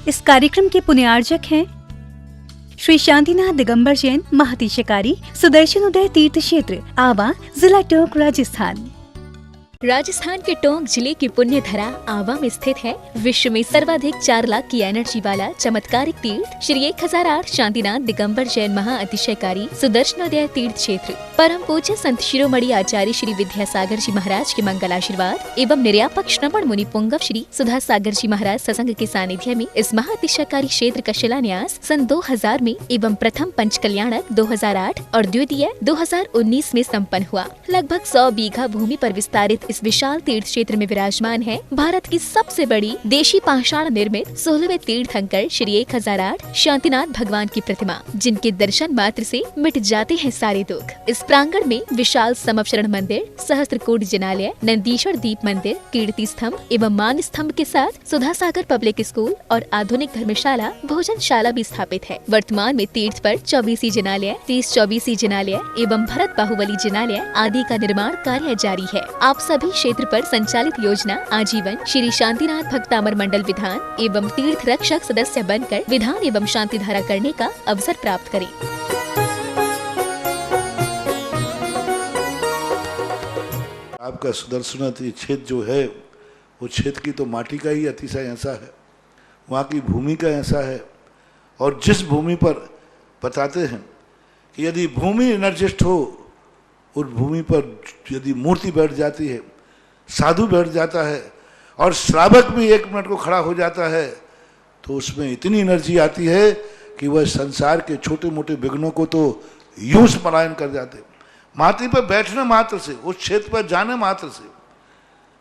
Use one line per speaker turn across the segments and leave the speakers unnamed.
इस कार्यक्रम के पुण्यार्जक हैं श्री शांतिनाथ दिगंबर जैन महातिशकारी सुदर्शन उदय तीर्थ क्षेत्र आवा, जिला टोंक, राजस्थान।
राजस्थान के टोंक जिले की पुण्य धरा आवा में स्थित है विश्व में सर्वाधिक 4 लाख की एनर्जी वाला चमत्कारिक तीर्थ श्री 1008 शांतिनाथ दिगंबर जैन महाअतिशयकारी सुदर्शनोदय तीर्थ क्षेत्र। परम पूज्य संत शिरोमणि आचार्य श्री विद्यासागर जी महाराज के मंगल आशीर्वाद एवं निर्यापक श्रवण मुनि पुंगव श्री सुधा सागर जी महाराज सत्संग के सानिध्य में इस महाअतिशयकारी क्षेत्र का शिलान्यास सन 2000 में एवं प्रथम पंच कल्याणक 2008 और द्वितीय 2019 में संपन्न हुआ। लगभग 100 बीघा भूमि पर विस्तारित इस विशाल तीर्थ क्षेत्र में विराजमान है भारत की सबसे बड़ी देशी पाषाण निर्मित 16वें तीर्थंकर श्री 1008 शांतिनाथ भगवान की प्रतिमा, जिनके दर्शन मात्र से मिट जाते हैं सारे दुख। इस प्रांगण में विशाल समवशरण मंदिर, सहस्त्रकोट जिनालय, नंदीश्वर दीप मंदिर, कीर्ति स्तंभ एवं मान स्तंभ के साथ सुधा सागर पब्लिक स्कूल और आधुनिक धर्मशाला, भोजनशाला भी स्थापित है। वर्तमान में तीर्थ पर 24 जिनालय, 30-24 जिनालय एवं भरत बाहुबली जिनालय आदि का निर्माण कार्य जारी है। आप सभी क्षेत्र पर संचालित योजना आजीवन श्री शांतिनाथ भक्तामर मंडल विधान एवं तीर्थ रक्षक सदस्य बनकर विधान एवं शांति धारा करने का अवसर प्राप्त करें।
आपका सुदर्शन क्षेत्र जो है वो क्षेत्र की तो माटी का ही अतिशय ऐसा है, वहाँ की भूमि का ऐसा है। और जिस भूमि पर बताते हैं कि यदि भूमि एनर्जिस्ट हो, उस भूमि पर यदि मूर्ति बैठ जाती है, साधु बैठ जाता है और श्रावक भी 1 मिनट को खड़ा हो जाता है, तो उसमें इतनी एनर्जी आती है कि वह संसार के छोटे मोटे विघ्नों को तो यूं पलायन कर जाते। माटी पर बैठने मात्र से, उस क्षेत्र पर जाने मात्र से,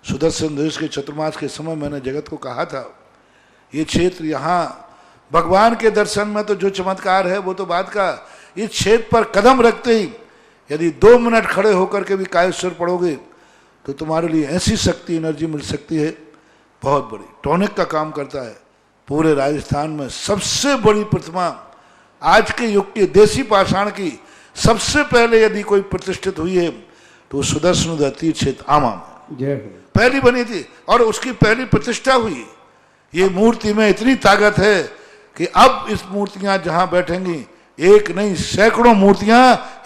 सुदर्शन देश के चतुर्मास के समय मैंने जगत को कहा था, ये क्षेत्र यहाँ भगवान के दर्शन में तो जो चमत्कार है वो तो बात का, इस क्षेत्र पर कदम रखते ही यदि 2 मिनट खड़े होकर के भी कायेश्वर पढ़ोगे तो तुम्हारे लिए ऐसी शक्ति एनर्जी मिल सकती है बहुत बड़ी। टॉनिक का काम करता है। पूरे राजस्थान में सबसे बड़ी प्रतिमा आज के युग के देसी पाषाण की सबसे पहले यदि कोई प्रतिष्ठित हुई है तो सुदर्शन तीर्थ क्षेत्र आमा में पहली बनी थी और उसकी पहली प्रतिष्ठा हुई। ये मूर्ति में इतनी ताकत है कि अब इस मूर्तियां जहां बैठेंगी, एक नहीं सैकड़ों मूर्तियां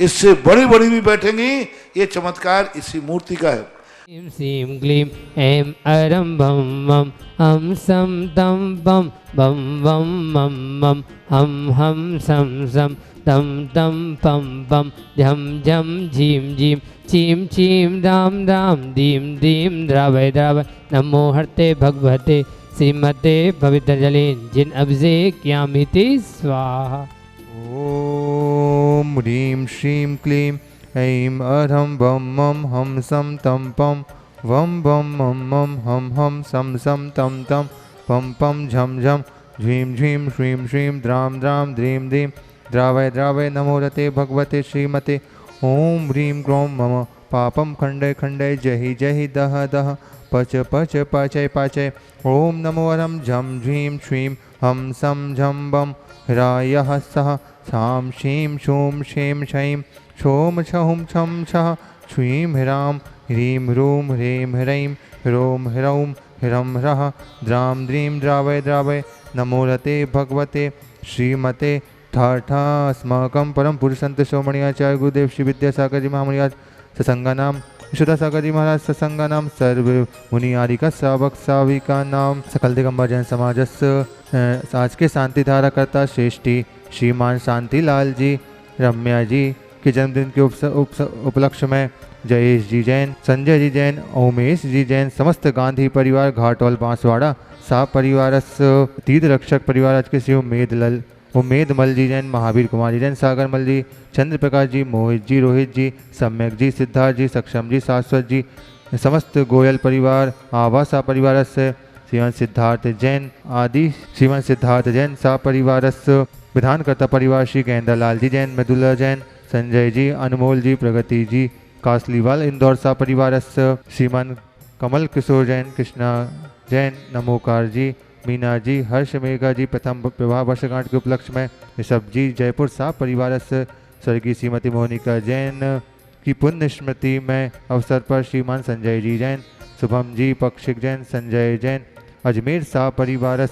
इससे बड़ी बड़ी भी बैठेंगी। ये चमत्कार इसी मूर्ति का है।
ह्रीं श्रीं क्लीं ऐं अरं बम मम हम सम तम बम बम बम मम मम हम सम सम तम तम पम पम झम झम झीम झीम चीम चीम दाम दाम दीम दीम द्रावय द्रावय नमो हरते भगवते श्रीमते पवित्रजले जिन अभिषेक्यामिति स्वाहा।
ओम ह्रीं श्रीं क्लीं ऐं अरं बम मम हम सम तम पम वम बम मम मम हम सम सम तम तम पम पम झम झम झीम झीम श्रीं श्रीं द्राम द्राम द्रीं दीं द्रावय द्रावय नमो रते भगवते श्रीमते। ओम ह्रीं क्रों मम पापम खंडय खंडय जहि जहि दह दह पच पच पाचय पाचय। ओम नमो अरं झम झीं श्रीं हम सम झम बम ह्रायः सह सां शीं शूं शीं शैं शोम छहुं छं छः छ्वीं ह्रां ह्रीं ह्रूं ह्रीं ह्रैं ह्रौं ह्रौं ह्रं ह्रः द्रां द्रीं द्रावय द्रावय नमो रते भगवते श्रीमते। ठाठा अस्माकं परम पुरुष संत शिरोमणि आचार्य गुरुदेव श्री विद्यासागर जी महामुनिराज सत्संगा नाम सुधा सागर जी महाराज सत्संगा नाम सर्व मुनि आरिका श्रावक श्राविका नाम सकल दिगंबर जैन समाजस आज के शांति धारा करता श्रेष्ठी श्रीमान शांतिलाल जी रम्या जी के जन्मदिन के उपलक्ष्य में जयेश जी जैन, संजय जी जैन, उमेश जी जैन, समस्त गांधी परिवार घाटोल बांसवाड़ा साहब परिवार तीर्थ रक्षक परिवार आज के श्री उमेद मल जी जैन, महावीर कुमार जी जैन, सागर मल जी, चंद्र प्रकाश जी, मोहित जी, रोहित जी, सम्यक जी, सिद्धार्थ जी, सक्षम जी, शाश्वत जी, समस्त गोयल परिवार आवासा परिवार से श्रीमान सिद्धार्थ जैन आदि श्रीमान सिद्धार्थ जैन सा परिवार विधानकर्ता परिवार श्री गेंद्रलाल जी जैन, मृदुला जैन, संजय जी, अनमोल जी, प्रगति जी, कासलीवाल इंदौर सा परिवार श्रीमान कमल किशोर जैन, कृष्णा जैन, नमोकार जी, मीना जी, हर्ष मेघा जी, प्रथम विवाह वर्षगांठ के उपलक्ष्य में ऋषभ जी, जयपुर सा परिवार स्वर्गीय श्रीमती मोनिका जैन की पुण्य स्मृति में अवसर पर श्रीमान संजय जी जैन, शुभम जी, पक्षिक जैन, संजय जैन, अजमेर सा परिवार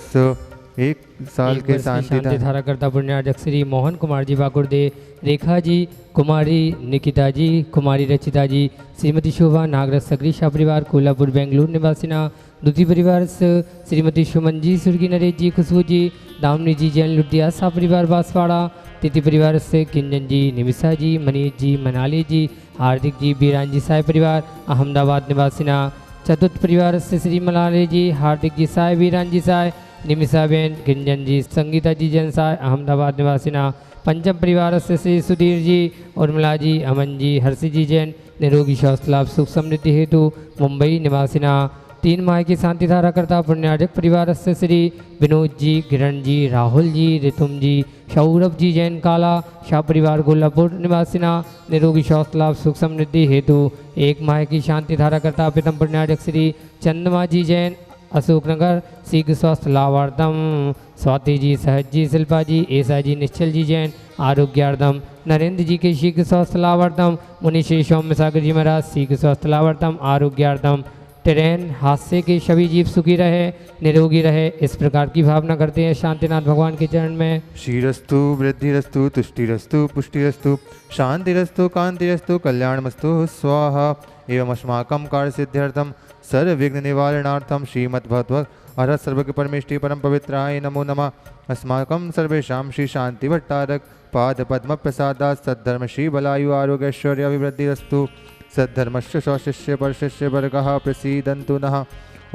एक साल के
शांति
शांति
धारा करता पुण्यार्जक श्री मोहन कुमार जी बाकुरदे, रेखा जी, कुमारी निकिता जी, कुमारी रचिता जी, श्रीमती शोभा नागरस सकरी शाह परिवार कोल्हापुर बेंगलुरु निवासिना, दूती परिवार श्रीमती सुमन जी, सुर्गी नरेश जी, खुशबू जी, दामनी जी जैन लुटिया शाह परिवार बांसवाड़ा, तिथि परिवार से किंजन जी, निमिषा जी, मनीष जी, मनाली जी, हार्दिक जी, बीरान जी साय परिवार अहमदाबाद निवासिना, चतुर्थ परिवार से श्री मलाले जी, हार्दिक जी साय, बीरान जी साय, निमिषा बेन, किंजन जी, संगीता जी जैन साय अहमदाबाद निवासिना, पंचम परिवार से श्री सुधीर जी, उर्मिला जी, अमन जी, हर्षि जी जैन निरोगी स्वास्थ्य लाभ सुख समृद्धि हेतु मुंबई निवासिना, 3 माह की शांति धारा करता पुण्यार्जक परिवार से श्री विनोद जी, किरण जी, राहुल जी, रितुम जी, सौरभ जी जैन काला शाह परिवार कोल्हापुर निवासिना, निरोगी स्वास्थ्य लाभ सुख समृद्धि हेतु 1 माह की शांति धारा करता पितम पुण्यार्जक श्री चंद्रमा जी जैन अशोकनगर शीघ्र स्वास्थ्य लाभार्थम, स्वाति जी, सहज जी, शिल्पा जी, ऐसा जी, निश्चल जी जैन आरोग्यार्थम, नरेंद्र जी के शीघ्र स्वास्थ्य लाभार्थम, मुनि श्री सौम्य सागर जी महाराज शीघ्र स्वास्थ्य लाभार्थम आरोग्यार्थम, ट्रेन हादसे के सभी जीव सुखी रहे निरोगी रहे, इस प्रकार की भावना करते हैं शांतिनाथ भगवान के चरण में।
क्षीरस्तु वृद्धिरस्तु तुष्टिरस्तु पुष्टिरस्तु शांतिरस्तु कांतिरस्तु कल्याणमस्तु स्वाहा। एवं अस्माकं कार्य सिद्ध्यर्थम सर्वविघ्न निवारणार्थम श्रीमद्भगवत अरहत सर्वज्ञ परमेष्टि परम पवित्राय नमो नमः। अस्माकं सर्वेषां श्री शांति भट्टारक पाद पद्म प्रसादात् सद्धर्म श्री बलायु आरोग्य ऐश्वर्य अभिवृद्धिरस्तु। सद्धर्मस्य स्वशिष्य परशिष्य वर्गः प्रसीदन्तु नः।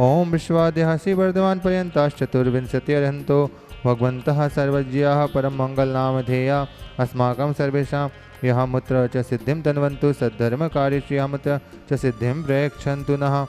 ओम विश्वाद्यः श्रीवर्धमान पर्यन्ताश्चतुर्विंशतिर्हन्तो भगवन्तः सर्वज्ञाः परम मंगल नामधेया। अस्माकं सर्वेषां यः मुत्र च सिद्धिं तन्वन्तु सद्धर्म कार्य श्रियमुत्र च सिद्धिं प्रयच्छन्तु नः।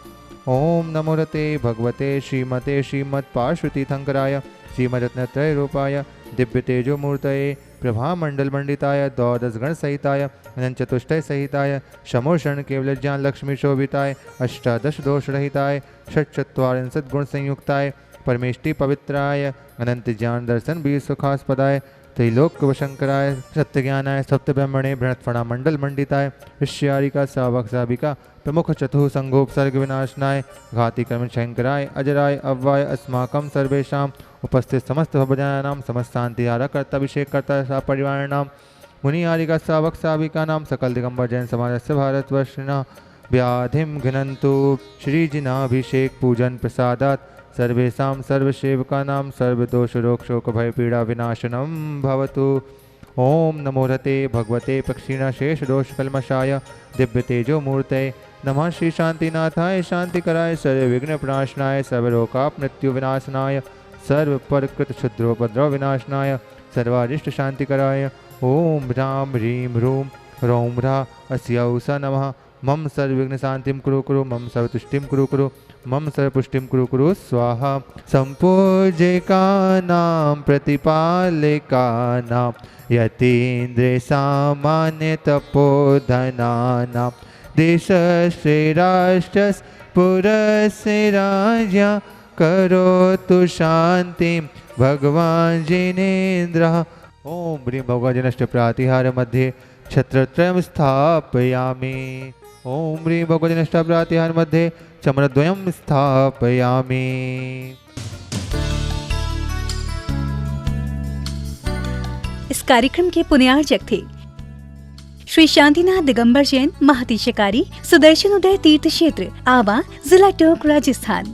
ओम नमो रते भगवते श्रीमते श्रीमत्पार्श्वतीर्थंकराय श्रीमद्रत्नत्रय रूपाय दिव्य तेजो मूर्तये प्रभामंडल मंडिताय द्वादश गण सहिताय अनंत चतुष्टय सहिताय शमोषण केवल ज्ञान लक्ष्मी शोभिताय अष्टादश दोष रहिताय षट्चत्वारिंशत् गुण संयुक्ताय परमेष्टि पवित्राय अनंत ज्ञान दर्शन बीज सुखास्पदाय त्रैलोक वशंकराय सत्य ज्ञानाय सप्त ब्रह्मणे बृहत्फणा मंडल मंडिताय ऋष्यारिका सावक साबिका प्रमुख चतुः संघोपसर्ग विनाशनाय घाति कर्म शंकराय अजराय अव्वाय अस्माकं सर्वेषां उपस्थित समस्त भवजनानां समस्त शांति आरा कर्ता अभिषेक कर्ता सा परिवाराणां मुनि आरिका सावक साबिका नाम सकल दिगंबर जैन समाजस्य भारतवर्षिणः व्याधिं घ्नन्तु श्रीजिनाभिषेक पूजन प्रसादात् सर्वेषां सर्वसेवकानां सर्वदोष रोग शोक भय पीड़ा विनाशनं भवतु। ओम नमो रते भगवते पक्षिणा शेष दोष कल्मषाय दिव्य तेजो मूर्ते नमः। श्री शांतिनाथाय शांतिकराय सर्व विघ्न प्रणाशनाय सर्वलोकाप मृत्यु विनाशनाय सर्व परकृत क्षुद्रोपद्रव विनाशनाय सर्वारिष्ट शांतिकराय ओम ह्रां ह्रीं ह्रूं रौं ह्रा अस्यौ स नमः। मम सर्वविघ्न शांतिं कुरु कुरु मम सर्वतुष्टिं कुरु कुरु मम सर्वपुष्टिं कुरु कुरु स्वाहा। संपूज्यकानां प्रतिपालकानां यतीन्द्र सामान्य तपोधनानां देशस्य राष्ट्रस्य पुरस्य राज्ञा करोतु शांतिं भगवान् जिनेन्द्रः। ओम ह्रीं भगवन्नष्ट प्रातिहार मध्ये छत्रत्रयं स्थापयामि। ओम ह्रीं भगवन्नष्ट प्रातिहार मध्ये चमरद्वयं स्थापयामि।
इस कार्यक्रम के पुण्यार्जक थे श्री शांतिनाथ दिगंबर जैन महती शिकारी सुदर्शन उदय तीर्थ क्षेत्र आवा जिला टोंक राजस्थान।